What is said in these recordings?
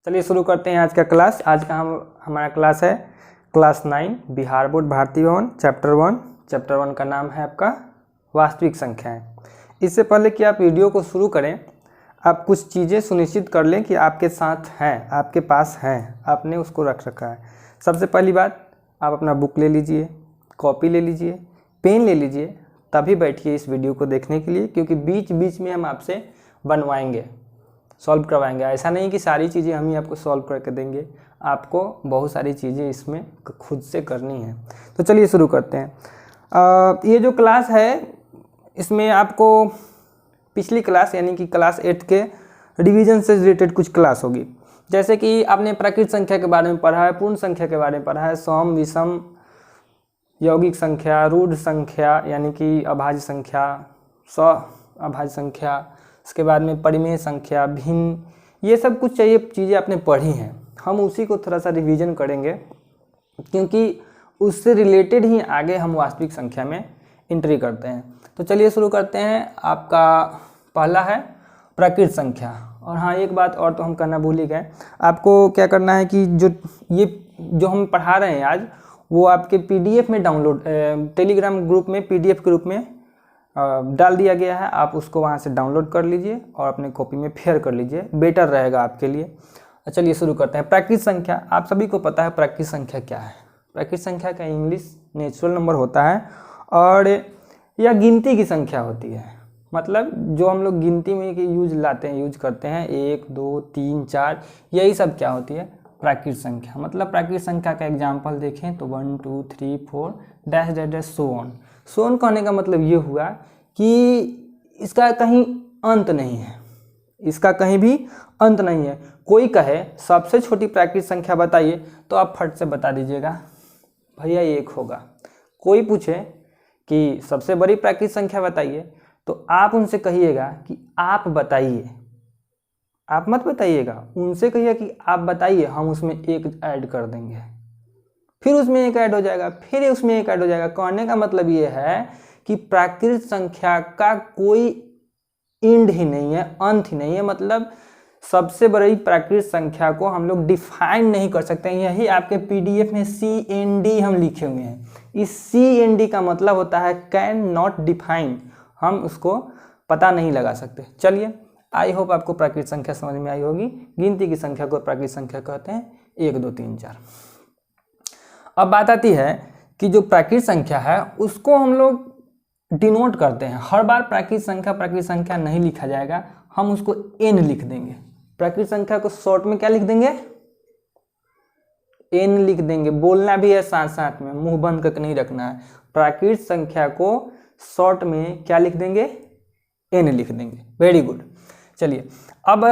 चलिए शुरू करते हैं आज का क्लास। आज का हमारा क्लास है क्लास 9 बिहार बोर्ड भारती भवन चैप्टर 1 का नाम है आपका वास्तविक संख्याएं। इससे पहले कि आप वीडियो को शुरू करें, आप कुछ चीज़ें सुनिश्चित कर लें कि आपके साथ हैं, आपके पास हैं, आपने उसको रख रखा है। सबसे पहली बात, आप अपना बुक ले लीजिए, कॉपी ले लीजिए, पेन ले लीजिए, तभी बैठिए इस वीडियो को देखने के लिए, क्योंकि बीच बीच में हम आपसे बनवाएंगे, सॉल्व करवाएंगे। ऐसा नहीं कि सारी चीज़ें हम ही आपको सॉल्व करके देंगे, आपको बहुत सारी चीज़ें इसमें खुद से करनी है। तो चलिए शुरू करते हैं। ये जो क्लास है इसमें आपको पिछली क्लास यानी कि क्लास 8 के डिवीजन से रिलेटेड कुछ क्लास होगी। जैसे कि आपने प्राकृत संख्या के बारे में पढ़ा है, पूर्ण संख्या के बारे में पढ़ा है, सम विषम यौगिक संख्या, रूढ़ संख्या यानी कि अभाज्य संख्या, अभाज्य संख्या, उसके बाद में परिमेय संख्या, भिन्न, ये सब कुछ चाहिए चीज़ें आपने पढ़ी हैं। हम उसी को थोड़ा सा रिवीजन करेंगे, क्योंकि उससे रिलेटेड ही आगे हम वास्तविक संख्या में एंट्री करते हैं। तो चलिए शुरू करते हैं। आपका पहला है प्राकृत संख्या। और हाँ, एक बात और तो हम करना भूल ही गए, आपको क्या करना है कि जो हम पढ़ा रहे हैं आज, वो आपके PDF में डाउनलोड, टेलीग्राम ग्रुप में PDF के रूप में डाल दिया गया है। आप उसको वहाँ से डाउनलोड कर लीजिए और अपने कॉपी में फेयर कर लीजिए, बेटर रहेगा आपके लिए। चलिए शुरू करते हैं। प्राकृत संख्या, आप सभी को पता है प्राकृत संख्या क्या है। प्राकृत संख्या का इंग्लिश नेचुरल नंबर होता है, और यह गिनती की संख्या होती है। मतलब जो हम लोग गिनती में यूज करते हैं 1 2 3 4, यही सब क्या होती है, प्राकृत संख्या। मतलब प्राकृत संख्या का एग्जाम्पल देखें तो 1 2 3 4 dash dash dash so on. So on कहने का मतलब ये हुआ कि इसका कहीं अंत नहीं है, इसका कहीं भी अंत नहीं है। कोई कहे सबसे छोटी प्राकृत संख्या बताइए, तो आप फट से बता दीजिएगा भैया 1 होगा। कोई पूछे कि सबसे बड़ी प्राकृत संख्या बताइए, तो आप उनसे कहिएगा कि आप बताइए, आप मत बताइएगा, उनसे कहिए कि आप बताइए, हम उसमें 1 ऐड कर देंगे, फिर उसमें 1 ऐड हो जाएगा, फिर उसमें 1 ऐड हो जाएगा। कहने का मतलब ये है कि प्राकृत संख्या का कोई एंड ही नहीं है, अंत ही नहीं है। मतलब सबसे बड़ी प्राकृत संख्या को हम लोग डिफाइन नहीं कर सकते हैं। यही आपके PDF में CND हम लिखे हुए हैं। इस CND का मतलब होता है कैन नॉट डिफाइन, हम उसको पता नहीं लगा सकते। चलिए, आई होप आपको प्राकृत संख्या समझ में आई होगी। गिनती की संख्या को प्राकृत संख्या कहते हैं 1 2 3 4। अब बात आती है कि जो प्राकृत संख्या है उसको हम लोग डिनोट करते हैं। हर बार प्राकृत संख्या नहीं लिखा जाएगा, हम उसको n लिख देंगे। प्राकृत संख्या को शॉर्ट में क्या लिख देंगे, n लिख देंगे। बोलना भी है साथ साथ में, मुंह बंद करके नहीं रखना है। प्राकृत संख्या को शॉर्ट में क्या लिख देंगे, n लिख देंगे। Very good. चलिए, अब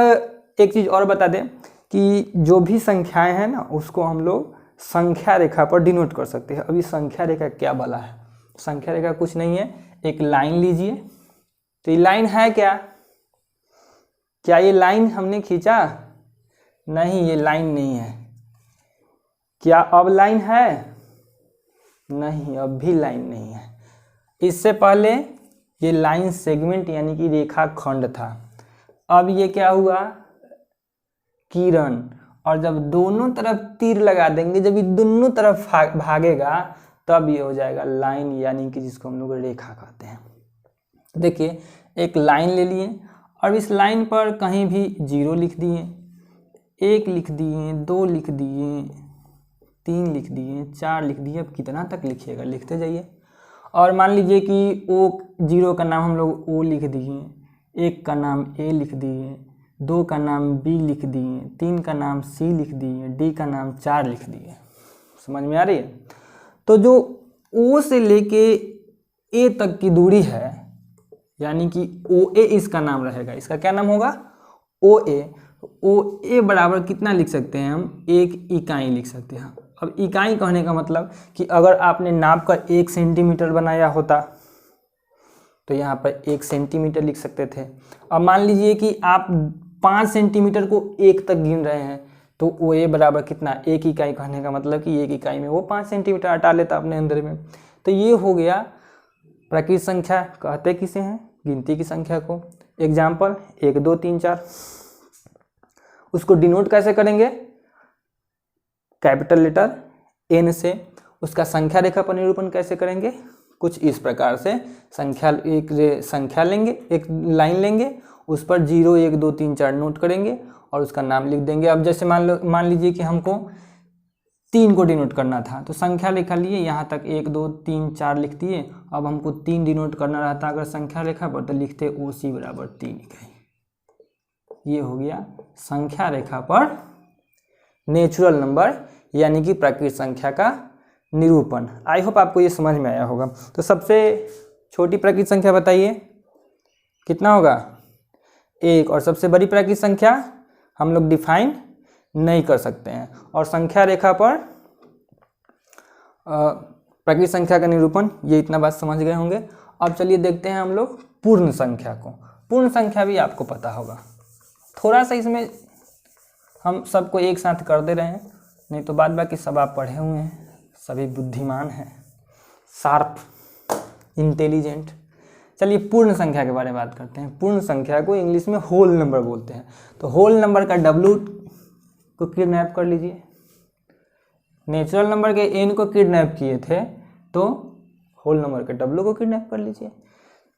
एक चीज और बता दें कि जो भी संख्याएं हैं ना, उसको हम लोग संख्या रेखा पर डिनोट कर सकते हैं। अभी संख्या रेखा क्या वाला है, संख्या रेखा कुछ नहीं है, एक लाइन लीजिए। तो ये लाइन है क्या ये लाइन हमने खींचा? नहीं, ये लाइन नहीं है। क्या अब लाइन है? नहीं, अब भी लाइन नहीं है। इससे पहले ये लाइन सेगमेंट यानी कि रेखा खंड था। अब ये क्या हुआ, किरण। और जब दोनों तरफ तीर लगा देंगे, जब ये दोनों तरफ भागेगा, तब ये हो जाएगा लाइन, यानी कि जिसको हम लोग रेखा कहते हैं। देखिए, एक लाइन ले लिए और इस लाइन पर कहीं भी 0 लिख दिए, 1 लिख दिए, 2 लिख दिए, 3 लिख दिए, 4 लिख दिए। अब कितना तक लिखिएगा, लिखते जाइए। और मान लीजिए कि 0 का नाम हम लोग O लिख दिए, 1 का नाम A लिख दिए, 2 का नाम B लिख दिए, 3 का नाम C लिख दिए, D का नाम 4 लिख दिए। समझ में आ रही है? तो जो O से लेके A तक की दूरी है, यानी कि OA इसका नाम रहेगा। इसका क्या नाम होगा, OA। OA बराबर कितना लिख सकते हैं हम, 1 इकाई लिख सकते हैं। अब इकाई कहने का मतलब कि अगर आपने नाप कर 1 सेंटीमीटर बनाया होता, तो यहाँ पर 1 सेंटीमीटर लिख सकते थे। अब मान लीजिए कि आप 5 सेंटीमीटर को 1 तक गिन रहे हैं, तो OA बराबर कितना, 1 इकाई। कहने का मतलब कि 1 इकाई में वो 5 सेंटीमीटर हटा लेता अपने अंदर में। तो ये हो गया प्राकृत संख्या। कहते किसे हैं, गिनती की संख्या को। एग्जाम्पल 1 2 3 4। उसको डिनोट कैसे करेंगे? कैपिटल लेटर n से। उसका संख्या रेखा पर निरूपण कैसे करेंगे? कुछ इस प्रकार से संख्या लेंगे, एक लाइन लेंगे, उस पर 0 1 2 3 4 नोट करेंगे और उसका नाम लिख देंगे। अब जैसे मान लीजिए कि हमको 3 को डिनोट करना था, तो संख्या रेखा लिए यहाँ तक 1 2 3 4 लिख दिए। अब हमको 3 डिनोट करना रहता अगर संख्या रेखा पर, तो लिखते OC बराबर 3 इकाई। ये हो गया संख्या रेखा पर नेचुरल नंबर यानी कि प्राकृतिक संख्या का निरूपण। आई होप आपको ये समझ में आया होगा। तो सबसे छोटी प्राकृतिक संख्या बताइए कितना होगा? 1। और सबसे बड़ी प्राकृतिक संख्या हम लोग डिफाइन नहीं कर सकते हैं। और संख्या रेखा पर प्राकृतिक संख्या का निरूपण, ये इतना बात समझ गए होंगे। अब चलिए देखते हैं हम लोग पूर्ण संख्या को। पूर्ण संख्या भी आपको पता होगा, थोड़ा सा इसमें हम सबको एक साथ कर दे रहे हैं, नहीं तो बाद बाकी सब आप पढ़े हुए हैं, सभी बुद्धिमान हैं, शार्प, इंटेलिजेंट। चलिए पूर्ण संख्या के बारे में बात करते हैं। पूर्ण संख्या को इंग्लिश में होल नंबर बोलते हैं। तो होल नंबर का W को किडनैप कर लीजिए। नेचुरल नंबर के n को किडनैप किए थे, तो होल नंबर के W को किडनैप कर लीजिए।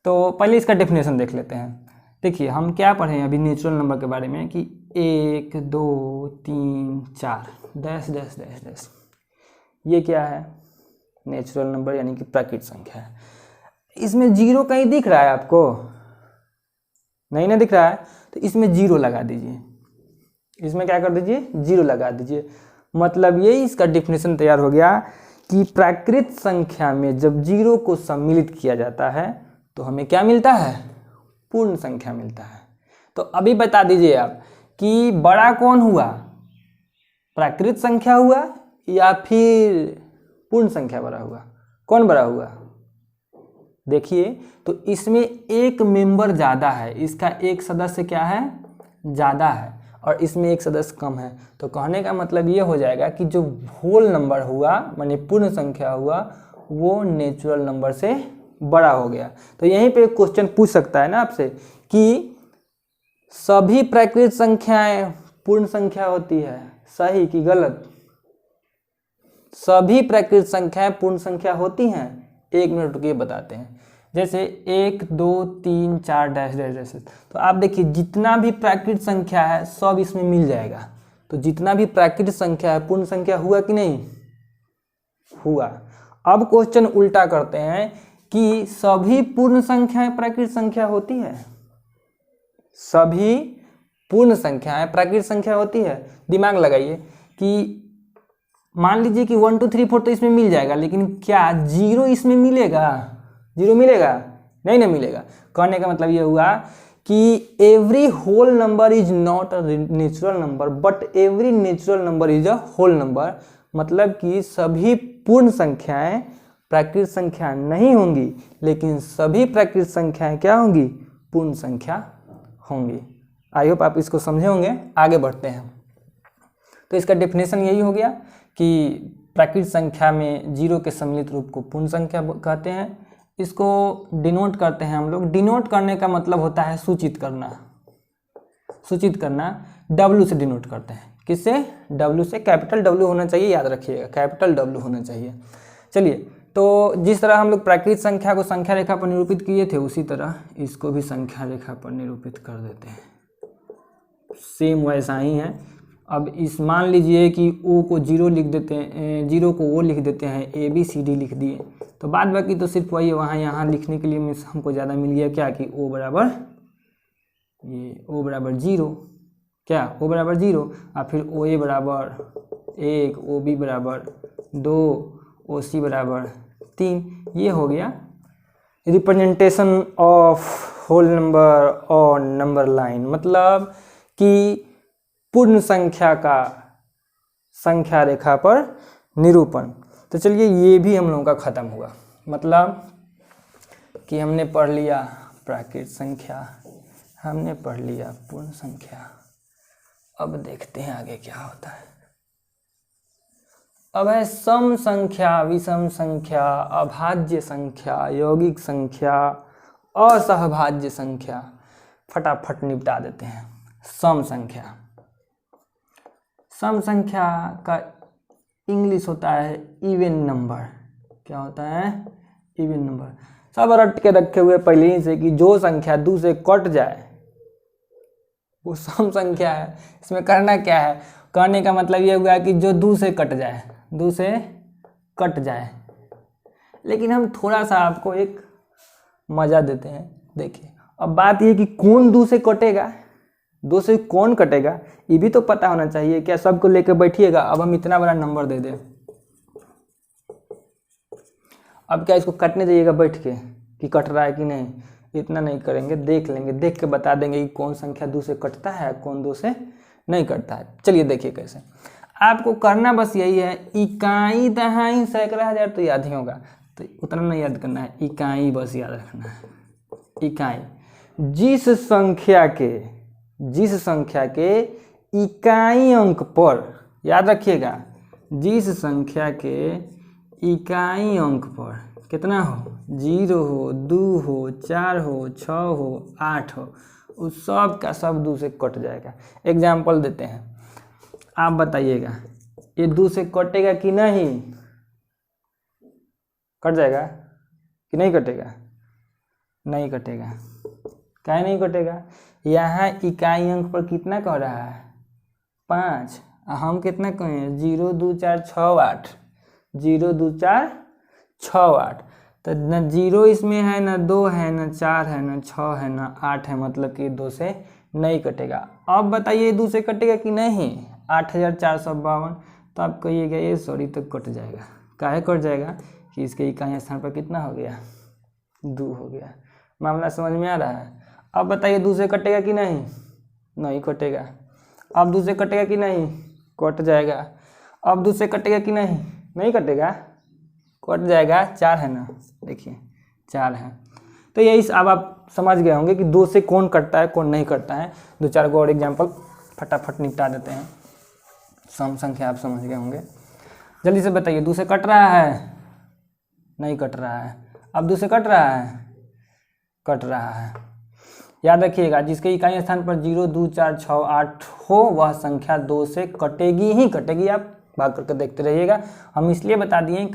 तो पहले इसका डेफिनेशन देख लेते हैं। देखिए हम क्या पढ़े अभी नेचुरल नंबर के बारे में कि 1 2 3 4 डैश डैश डैश डैश, ये क्या है? नेचुरल नंबर यानी कि प्राकृतिक संख्या है। इसमें 0 कहीं दिख रहा है आपको? नहीं ना दिख रहा है, तो इसमें 0 लगा दीजिए। इसमें क्या कर दीजिए? 0 लगा दीजिए। मतलब ये इसका डेफिनेशन तैयार हो गया कि प्राकृतिक संख्या में जब 0 को सम्मिलित किया जाता है तो हमें क्या मिलता है? पूर्ण संख्या मिलता है। तो अभी बता दीजिए आप कि बड़ा कौन हुआ? प्राकृतिक संख्या हुआ या फिर पूर्ण संख्या बड़ा हुआ? कौन बड़ा हुआ? देखिए तो इसमें एक मेंबर ज़्यादा है, इसका एक सदस्य क्या है? ज़्यादा है, और इसमें एक सदस्य कम है। तो कहने का मतलब ये हो जाएगा कि जो होल नंबर हुआ माने पूर्ण संख्या हुआ, वो नेचुरल नंबर से बड़ा हो गया। तो यहीं पे एक क्वेश्चन पूछ सकता है ना आपसे कि सभी प्राकृतिक संख्याएं पूर्ण संख्या होती है, सही कि गलत? सभी प्राकृतिक संख्याएं पूर्ण संख्या होती हैं? 1 मिनट रुकिए बताते हैं। जैसे 1 2 3 4 डैश डैश डैश, तो आप देखिए जितना भी प्राकृतिक संख्या है सब इसमें मिल जाएगा। तो जितना भी प्राकृतिक संख्या है पूर्ण संख्या हुआ कि नहीं हुआ? अब क्वेश्चन उल्टा करते हैं कि सभी पूर्ण संख्याएं प्राकृतिक संख्या होती है? सभी पूर्ण संख्याएं प्राकृतिक संख्या होती है? दिमाग लगाइए कि मान लीजिए कि 1 2 3 4 तो इसमें मिल जाएगा, लेकिन क्या 0 इसमें मिलेगा? 0 मिलेगा? नहीं ना मिलेगा। कहने का मतलब ये हुआ कि every whole number is not a natural number but every natural number is a whole number. मतलब कि सभी पूर्ण संख्याएं प्राकृतिक संख्या नहीं होंगी, लेकिन सभी प्राकृतिक संख्याएं क्या होंगी? पूर्ण संख्या होंगी। आई होप आप इसको समझे होंगे। आगे बढ़ते हैं। तो इसका डेफिनेशन यही हो गया कि प्राकृतिक संख्या में 0 के सम्मिलित रूप को पूर्ण संख्या कहते हैं। इसको डिनोट करते हैं हम लोग। डिनोट करने का मतलब होता है सूचित करना। सूचित करना W से डिनोट करते हैं। किससे? W से। कैपिटल W होना चाहिए, याद रखिएगा, कैपिटल W होना चाहिए। चलिए, तो जिस तरह हम लोग प्राकृतिक संख्या को संख्या रेखा पर निरूपित किए थे, उसी तरह इसको भी संख्या रेखा पर निरूपित कर देते हैं। सेम वैसा ही है। अब इस मान लीजिए कि O को 0 लिख देते हैं, 0 को O लिख देते हैं, ABCD लिख दिए, तो बाद बाकी तो सिर्फ वही वहाँ यहाँ लिखने के लिए हमको ज़्यादा मिल गया क्या कि O बराबर 0, क्या O बराबर 0, और फिर OA बराबर 1, OB बराबर 2, OC बराबर 3। ये हो गया रिप्रेजेंटेशन ऑफ होल नंबर और नंबर लाइन, मतलब कि पूर्ण संख्या का संख्या रेखा पर निरूपण। तो चलिए ये भी हम लोगों का खत्म हुआ। मतलब कि हमने पढ़ लिया प्राकृतिक संख्या, हमने पढ़ लिया पूर्ण संख्या। अब देखते हैं आगे क्या होता है। अब है सम संख्या, विषम संख्या, अभाज्य संख्या, यौगिक संख्या, असहभाज्य संख्या। फटाफट निपटा देते हैं। सम संख्या, सम संख्या का इंग्लिश होता है इवन नंबर। क्या होता है? Even number. सब रट के रखे हुए पहले ही से कि जो संख्या 2 से कट जाए वो सम संख्या है। इसमें करना क्या है? कहने का मतलब ये हुआ कि जो 2 से कट जाए, 2 से कट जाए। लेकिन हम थोड़ा सा आपको एक मजा देते हैं। देखिए, अब बात ये कि कौन 2 से कटेगा, 2 से कौन कटेगा ये भी तो पता होना चाहिए। क्या सबको लेकर बैठिएगा? अब हम इतना बड़ा नंबर दे दें, अब क्या इसको कटने जाइएगा बैठ के कि कट रहा है कि नहीं? इतना नहीं करेंगे, देख लेंगे, देख के बता देंगे कि कौन संख्या 2 से कटता है, कौन 2 से नहीं कटता है। चलिए देखिए कैसे। आपको करना बस यही है, इकाई दहाई सैकड़ा हजार तो याद ही होगा, तो उतना नहीं याद करना है, इकाई बस याद रखना है। इकाई जिस संख्या के इकाई अंक पर, याद रखिएगा, जिस संख्या के इकाई अंक पर कितना हो, 0 हो, 2 हो, 4 हो, 6 हो, 8 हो, उस सब का सब 2 से कट जाएगा। एग्जाम्पल देते हैं, आप बताइएगा ये 2 से कटेगा कि नहीं? कट जाएगा कि नहीं कटेगा? नहीं कटेगा। क्या नहीं कटेगा? यहाँ इकाई अंक पर कितना कह रहा है? 5। हम कितना कहें? 0 2 4 6 8, 0 2 4 6 8। तो न 0 इसमें है, न 2 है, न 4 है, न 6 है, न 8 है, मतलब कि 2 से नहीं कटेगा। अब बताइए 2 से कटेगा कि नहीं? 8452। तो आप कहिएगा ये सॉरी तो कट जाएगा। काहे कट जाएगा? कि इसके इकाई स्थान पर कितना हो गया? 2 हो गया। मामला समझ में आ रहा है? अब बताइए 2 से कटेगा कि नहीं? नहीं कटेगा। अब 2 से कटेगा कि नहीं? कट जाएगा। अब 2 से कटेगा कि नहीं? नहीं कटेगा, कट जाएगा। 4 है ना, देखिए 4 है। तो यही अब आप समझ गए होंगे कि 2 से कौन कटता है, कौन नहीं कटता है। 2-4 को और एग्जाम्पल फटाफट निपटा देते हैं। सम संख्या आप समझ गए होंगे। जल्दी से बताइए, 2 से कट रहा है? नहीं कट रहा है। अब 2 से कट रहा है? कट रहा है। याद रखिएगा, जिसके इकाई स्थान पर 0 2 4 6 8 हो वह संख्या 2 से कटेगी ही कटेगी। आप भाग करके देखते रहिएगा। हम इसलिए बता दिए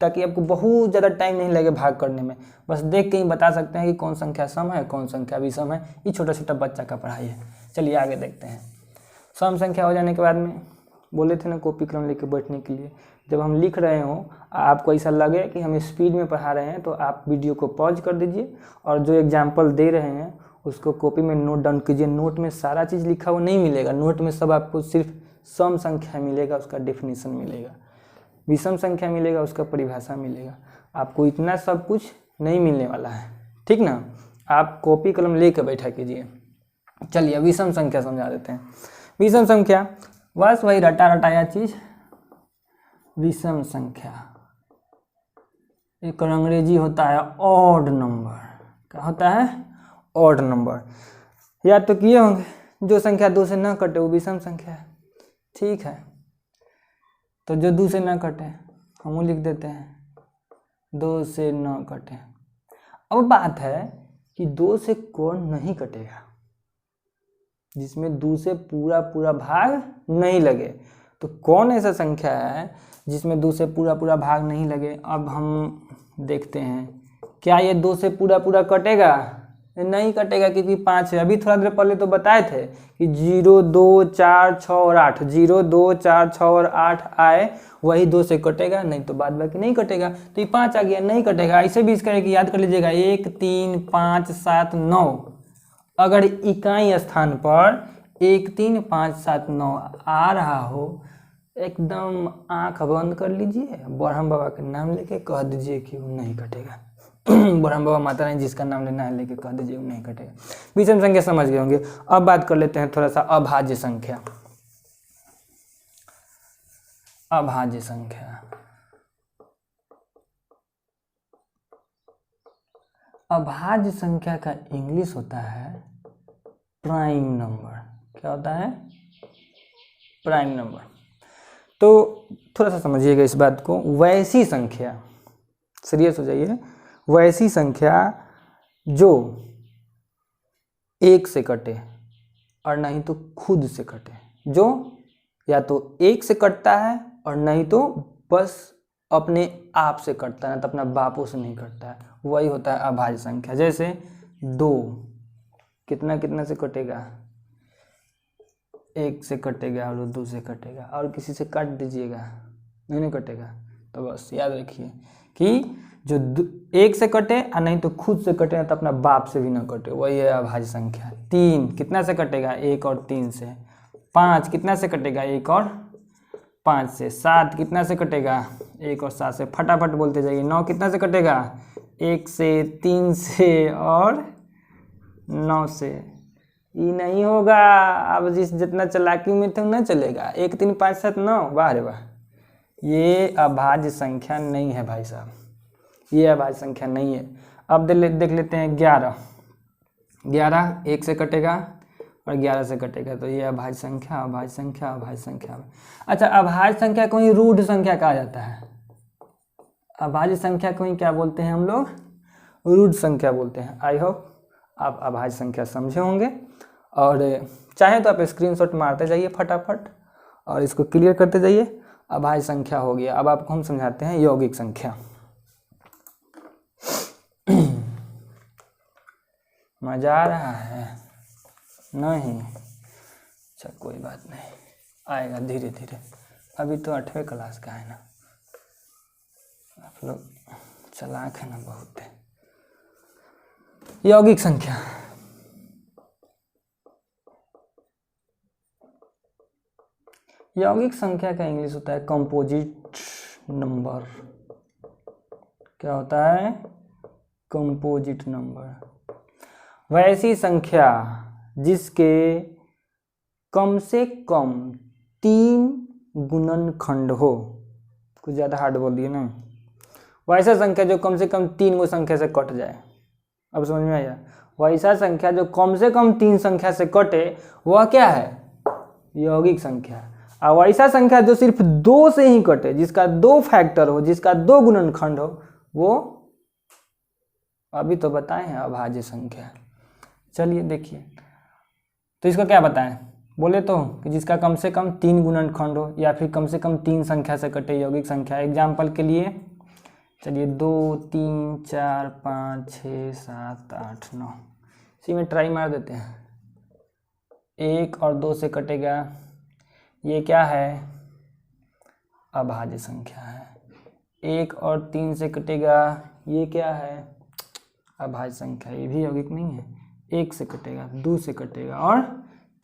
ताकि आपको बहुत ज़्यादा टाइम नहीं लगे भाग करने में। बस देख के ही बता सकते हैं कि कौन संख्या सम है, कौन संख्या विषम है। ये छोटा छोटा बच्चा का पढ़ाई है। चलिए आगे देखते हैं। सम संख्या हो जाने के बाद में बोले थे ना कॉपी कलम लेके बैठने के लिए। जब हम लिख रहे हों, आपको ऐसा लगे कि हम स्पीड में पढ़ा रहे हैं, तो आप वीडियो को पॉज कर दीजिए और जो एग्जाम्पल दे रहे हैं उसको कॉपी में नोट डाउन कीजिए। नोट में सारा चीज़ लिखा हुआ नहीं मिलेगा। नोट में सब आपको सिर्फ सम संख्या मिलेगा, उसका डेफिनेशन मिलेगा। विषम संख्या मिलेगा, उसका परिभाषा मिलेगा। आपको इतना सब कुछ नहीं मिलने वाला है, ठीक ना? आप कॉपी कलम लेकर बैठा कीजिए। चलिए विषम संख्या समझा देते हैं। विषम संख्या बस वही रटा रटाया चीज। विषम संख्या एक अंग्रेजी होता है ऑड नंबर। क्या होता है? Odd number. याद तो किए होंगे, जो संख्या 2 से ना कटे वो विषम संख्या है। ठीक है, तो जो 2 से ना कटे हम वो लिख देते हैं 2 से ना कटे। अब बात है कि 2 से कौन नहीं कटेगा? जिसमें 2 से पूरा पूरा भाग नहीं लगे। तो कौन ऐसा संख्या है जिसमें 2 से पूरा पूरा भाग नहीं लगे? अब हम देखते हैं, क्या ये 2 से पूरा पूरा कटेगा? नहीं कटेगा, क्योंकि 5 है। अभी थोड़ा देर पहले तो बताए थे कि 0 2 4 6 और 8, 0 2 4 6 और 8 आए वही 2 से कटेगा, नहीं तो बाद बाकी नहीं कटेगा। तो ये 5 आ गया, नहीं कटेगा। ऐसे भी इसका याद कर लीजिएगा, 1 3 5 7 9। अगर इकाई स्थान पर 1 3 5 7 9 आ रहा हो, एकदम आंख बंद कर लीजिए, ब्रह्म बाबा का नाम लेके कह दीजिए कि वो नहीं कटेगा। ब्रह्म बाबा माता रानी जिसका नाम लेना है लेके कह दीजिए वो नहीं कटेगा। विषम संख्या समझ गए होंगे। अब बात कर लेते हैं थोड़ा सा अभाज्य संख्या। अभाज्य संख्या, अभाज्य संख्या का इंग्लिश होता है प्राइम नंबर। क्या होता है? Prime number. तो थोड़ा सा समझिएगा इस बात को। वैसी संख्या, सीरियस हो जाइए, वैसी संख्या जो 1 से कटे और नहीं तो खुद से कटे। जो या तो एक से कटता है और नहीं तो बस अपने आप से कटता है, ना तो अपना बापों से नहीं कटता है, वही होता है अभाज्य संख्या। जैसे 2 कितना कितना से कटेगा, 1 से कटेगा और 2 से कटेगा, और किसी से काट दीजिएगा नहीं कटेगा। तो बस याद रखिए कि जो 1 से कटे और नहीं तो खुद से कटे, तो अपना बाप से भी ना कटे, वही है अभाज्य संख्या। 3 कितना से कटेगा, 1 और 3 से। 5 कितना से कटेगा, 1 और 5 से। 7 कितना से कटेगा, 1 और 7 से। फटाफट बोलते जाइए। 9 कितना से कटेगा, 1 से, 3 से और 9 से। ये नहीं होगा, अब जितना चालाकी में थे ना चलेगा। 1 3 5 7 9, वाह रे वाह, ये अभाज्य संख्या नहीं है भाई साहब, ये अभाज्य संख्या नहीं है। अब देख लेते हैं 11। 11 1 से कटेगा और 11 से कटेगा, तो ये अभाज्य संख्या, अभाज्य संख्या, अभाज्य संख्या। अच्छा, अभाज्य संख्या को ही रूढ़ संख्या कहा जाता है। अभाज्य संख्या को ही क्या बोलते हैं हम लोग, रूढ़ संख्या बोलते हैं। आई होप आप अभाज्य संख्या समझे होंगे, और चाहे तो आप स्क्रीनशॉट मारते जाइए फटाफट और इसको क्लियर करते जाइए। अभाज्य संख्या हो गया। अब आपको हम समझाते हैं यौगिक संख्या। मजा आ रहा है नहीं? अच्छा कोई बात नहीं, आएगा धीरे धीरे, अभी तो 8वीं क्लास का है ना, आप लोग चालाक है ना बहुत है। यौगिक संख्या, यौगिक संख्या का इंग्लिश होता है कंपोजिट नंबर। क्या होता है, कंपोजिट नंबर। वैसी संख्या जिसके कम से कम 3 गुणनखंड हो। कुछ ज़्यादा हार्ड बोल दिए ना। वैसा संख्या जो कम से कम 3 गो संख्या से कट जाए। अब समझ में आया? वैसा संख्या जो कम से कम 3 संख्या से कटे, वह क्या है, यौगिक संख्या। और वैसा संख्या जो सिर्फ 2 से ही कटे, जिसका 2 फैक्टर हो, जिसका 2 गुणनखंड हो, वो अभी तो बताए हैं अभाज्य संख्या। चलिए देखिए, तो इसका क्या बताएं, बोले तो कि जिसका कम से कम 3 गुणनखंड हो या फिर कम से कम 3 संख्या से कटे, यौगिक संख्या। एग्जाम्पल के लिए चलिए 2 3 4 5 6 7 8 9, इसी में ट्राई मार देते हैं। 1 और 2 से कटेगा, ये क्या है, अभाज्य संख्या है। 1 और 3 से कटेगा, ये क्या है, अभाज्य संख्या, ये भी यौगिक नहीं है। 1 से कटेगा, 2 से कटेगा और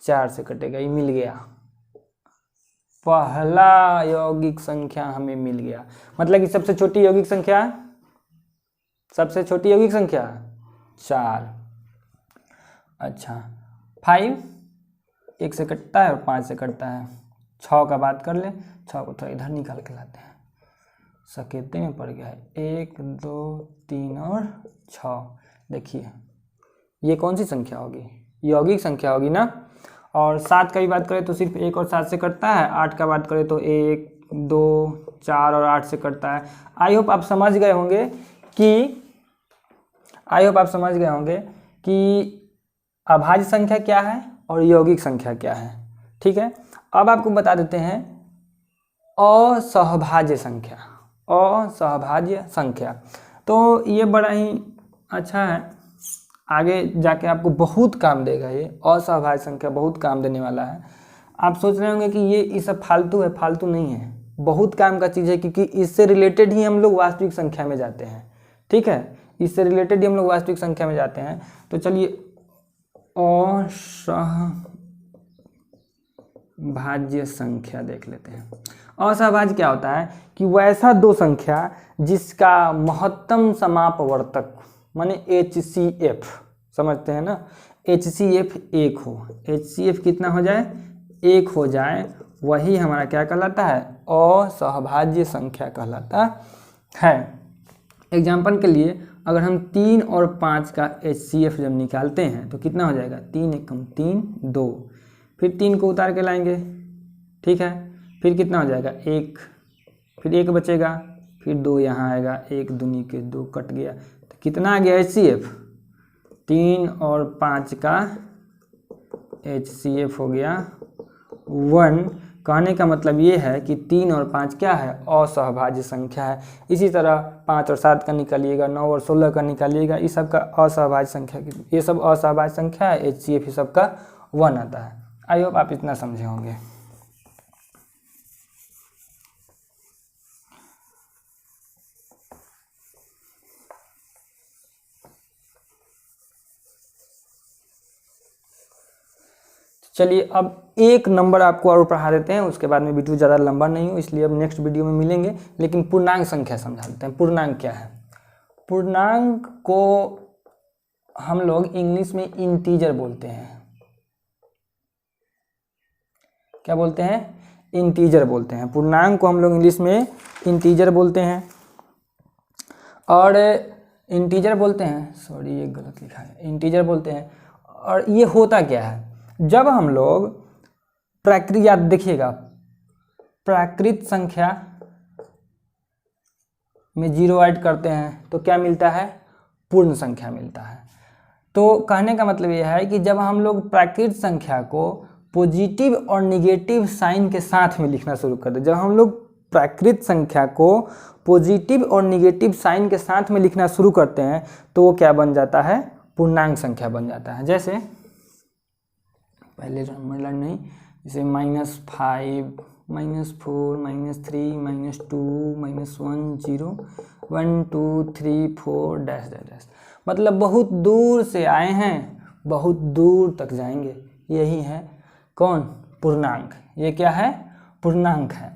4 से कटेगा, ये मिल गया। पहला यौगिक संख्या हमें मिल गया। मतलब कि सबसे छोटी यौगिक संख्या, सबसे छोटी यौगिक संख्या 4। अच्छा 5 1 से कटता है और 5 से कटता है। 6 का बात कर ले, 6 को थोड़ा इधर निकाल के लाते हैं, सकेते में पड़ गया है। 1 2 3 और 6। देखिए ये कौन सी संख्या होगी, यौगिक संख्या होगी ना। और 7 का भी बात करें तो सिर्फ 1 और 7 से कटता है। 8 का बात करें तो 1 2 4 और 8 से कटता है। आई होप आप समझ गए होंगे कि अभाज्य संख्या क्या है और यौगिक संख्या क्या है। ठीक है, अब आपको बता देते हैं असहभाज्य संख्या। असहभाज्य संख्या तो ये बड़ा ही अच्छा है, आगे जाके आपको बहुत काम देगा। ये असहभाज्य संख्या बहुत काम देने वाला है। आप सोच रहे होंगे कि ये सब फालतू है, फालतू नहीं है, बहुत काम का चीज़ है, क्योंकि इससे रिलेटेड ही हम लोग वास्तविक संख्या में जाते हैं। ठीक है, इससे रिलेटेड ही हम लोग वास्तविक संख्या में जाते हैं। तो चलिए असहभाज्य संख्या देख लेते हैं। असहभाज्य क्या होता है कि वैसा 2 संख्या जिसका महत्तम समापवर्तक माने HCF, समझते हैं ना, HCF 1 हो। HCF कितना हो जाए, 1 हो जाए, वही हमारा क्या कहलाता है, असहभाज्य संख्या कहलाता है। एग्जाम्पल के लिए अगर हम 3 और 5 का HCF जब निकालते हैं तो कितना हो जाएगा, 3 एकम 3 2, फिर 3 को उतार के लाएंगे। ठीक है, फिर कितना हो जाएगा 1, फिर 1 बचेगा, फिर 2 यहाँ आएगा, 1 दूनी के 2 कट गया, तो कितना आ गया HCF, 3 और 5 का HCF हो गया 1। कहने का मतलब ये है कि 3 और 5 क्या है, असहभाज्य संख्या है। इसी तरह 5 और 7 का निकालिएगा, 9 और 16 का निकालिएगा, इस सब का असहभाज्य संख्या, ये सब असहभाज्य संख्या है। HCF सब का 1 आता है। आई होप आप इतना समझे होंगे। चलिए अब एक नंबर आपको और पढ़ा देते हैं, उसके बाद में वीडियो ज़्यादा लंबा नहीं हो, इसलिए अब नेक्स्ट वीडियो में मिलेंगे। लेकिन पूर्णांक संख्या समझा देते हैं। पूर्णांक क्या है? पूर्णांक को हम लोग इंग्लिश में इंटीजर बोलते हैं। क्या बोलते हैं? इंटीजर बोलते हैं। पूर्णांक को हम लोग इंग्लिश में इंटीजर बोलते हैं। और इंटीजर बोलते हैं, सॉरी ये गलत लिखा है, इंटीजर बोलते हैं। और ये होता क्या है, जब हम लोग प्राकृत, याद देखिएगा, प्राकृत संख्या में 0 ऐड करते हैं तो क्या मिलता है? पूर्ण संख्या मिलता है। तो कहने का मतलब यह है कि जब हम लोग प्राकृत संख्या को पॉजिटिव और निगेटिव साइन के साथ में लिखना शुरू कर दें, जब हम लोग प्राकृत संख्या को पॉजिटिव और निगेटिव साइन के साथ में लिखना शुरू करते हैं तो वो क्या बन जाता है? पूर्णांक संख्या बन जाता है। जैसे पहले नंबर नहीं, जैसे -5, -4, -3, -2, -1, 0, 1 2 3 4 डैश डैश डैश, मतलब बहुत दूर से आए हैं, बहुत दूर तक जाएंगे। यही है कौन? पूर्णांक। ये क्या है? पूर्णांक है।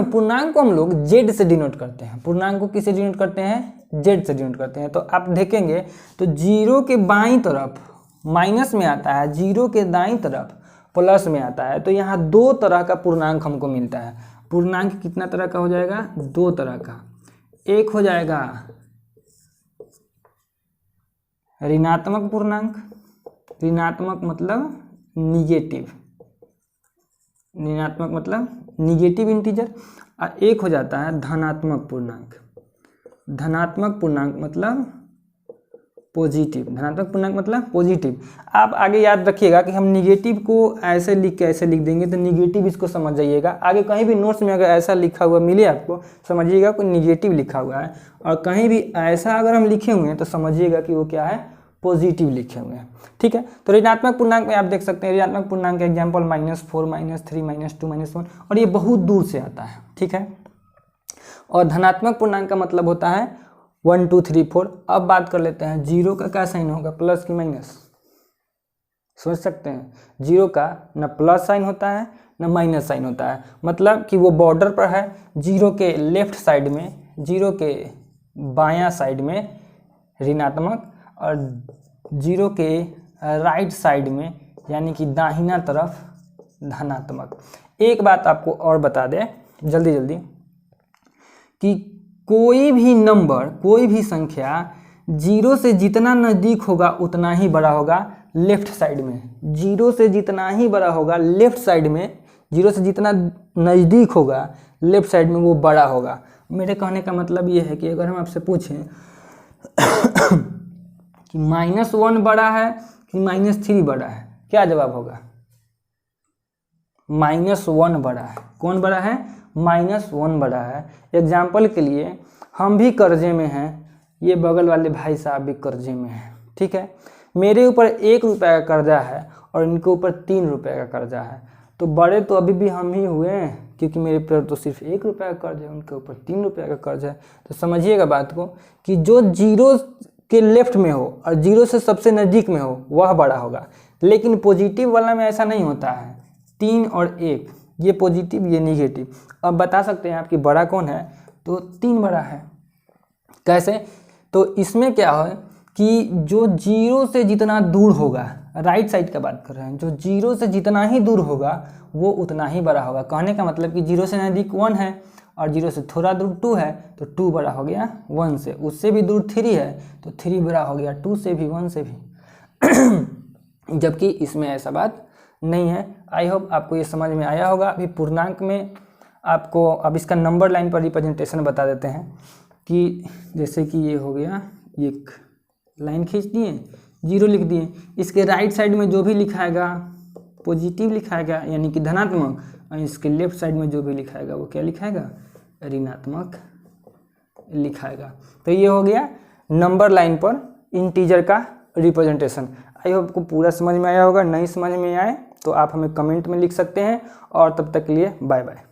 पूर्णांक को हम लोग जेड से डिनोट करते हैं। पूर्णांक को किससे डिनोट करते हैं? जेड से डिनोट करते हैं। तो आप देखेंगे तो 0 के बाईं तरफ माइनस में आता है, 0 के दाईं तरफ प्लस में आता है। तो यहाँ 2 तरह का पूर्णांक हमको मिलता है। पूर्णांक कितना तरह का हो जाएगा? 2 तरह का। एक हो जाएगा ऋणात्मक पूर्णांक, ऋणात्मक मतलब निगेटिव, ऋणात्मक मतलब निगेटिव इंटीजर। और एक हो जाता है धनात्मक पूर्णांक। धनात्मक पूर्णांक मतलब पॉजिटिव, धनात्मक पूर्णांक मतलब पॉजिटिव। आप आगे याद रखिएगा कि हम निगेटिव को ऐसे लिख के ऐसे लिख देंगे तो निगेटिव इसको समझ जाइएगा। आगे कहीं भी नोट्स में अगर ऐसा लिखा हुआ मिले आपको, समझिएगा कोई निगेटिव लिखा हुआ है। और कहीं भी ऐसा अगर हम लिखे हुए हैं तो समझिएगा कि वो क्या है? पॉजिटिव लिखे हुए हैं। ठीक है। तो ऋणात्मक पूर्णांक में आप देख सकते हैं, ऋणात्मक पूर्णांक का एग्जाम्पल -4, -3, -2, -1, और ये बहुत दूर से आता है। ठीक है। और धनात्मक पूर्णांक का मतलब होता है 1 2 3 4। अब बात कर लेते हैं 0 का क्या साइन होगा, प्लस की माइनस? समझ सकते हैं 0 का न प्लस साइन होता है न माइनस साइन होता है, मतलब कि वो बॉर्डर पर है। 0 के लेफ्ट साइड में, 0 के बायां साइड में ऋणात्मक, और 0 के राइट साइड में यानी कि दाहिना तरफ धनात्मक। एक बात आपको और बता दें जल्दी जल्दी कि कोई भी नंबर, कोई भी संख्या 0 से जितना नज़दीक होगा उतना ही बड़ा होगा लेफ्ट साइड में। 0 से जितना ही बड़ा होगा लेफ्ट साइड में, 0 से जितना नज़दीक होगा लेफ्ट साइड में वो बड़ा होगा। मेरे कहने का मतलब ये है कि अगर हम आपसे पूछें कि -1 बड़ा है कि -3 बड़ा है, क्या जवाब होगा? -1 बड़ा है। कौन बड़ा है? -1 बड़ा है। एग्जाम्पल के लिए हम भी कर्जे में हैं, ये बगल वाले भाई साहब भी कर्जे में हैं। ठीक है। मेरे ऊपर 1 रुपये का कर्जा है और इनके ऊपर 3 रुपये का कर्जा है, तो बड़े तो अभी भी हम ही हुए हैं, क्योंकि मेरे ऊपर तो सिर्फ 1 रुपये का कर्ज है, उनके ऊपर 3 रुपये का कर्ज है। तो समझिएगा बात को कि जो 0 के लेफ्ट में हो और 0 से सबसे नज़दीक में हो वह बड़ा होगा। लेकिन पॉजिटिव वाला में ऐसा नहीं होता है। 3 और 1, ये पॉजिटिव ये निगेटिव। अब बता सकते हैं आप कि बड़ा कौन है? तो 3 बड़ा है। कैसे? तो इसमें क्या है कि जो 0 से जितना दूर होगा, राइट साइड का बात कर रहे हैं, जो 0 से जितना ही दूर होगा वो उतना ही बड़ा होगा। कहने का मतलब कि 0 से नज़दीक 1 है और 0 से थोड़ा दूर 2 है, तो 2 बड़ा हो गया 1 से। उससे भी दूर 3 है तो 3 बड़ा हो गया 2 से भी, 1 से भी। जबकि इसमें ऐसा बात नहीं है। आई होप आपको ये समझ में आया होगा। अभी पूर्णांक में आपको अब इसका नंबर लाइन पर रिप्रेजेंटेशन बता देते हैं कि जैसे कि ये हो गया, एक लाइन खींच दिए, 0 लिख दिए। इसके राइट साइड में जो भी लिखाएगा पॉजिटिव लिखाएगा यानी कि धनात्मक, और इसके लेफ्ट साइड में जो भी लिखाएगा वो क्या लिखाएगा, ऋणात्मक लिखाएगा। तो ये हो गया नंबर लाइन पर इंटीजर का रिप्रेजेंटेशन। आई होप आपको पूरा समझ में आया होगा। नहीं समझ में आए तो आप हमें कमेंट में लिख सकते हैं। और तब तक के लिए बाय बाय।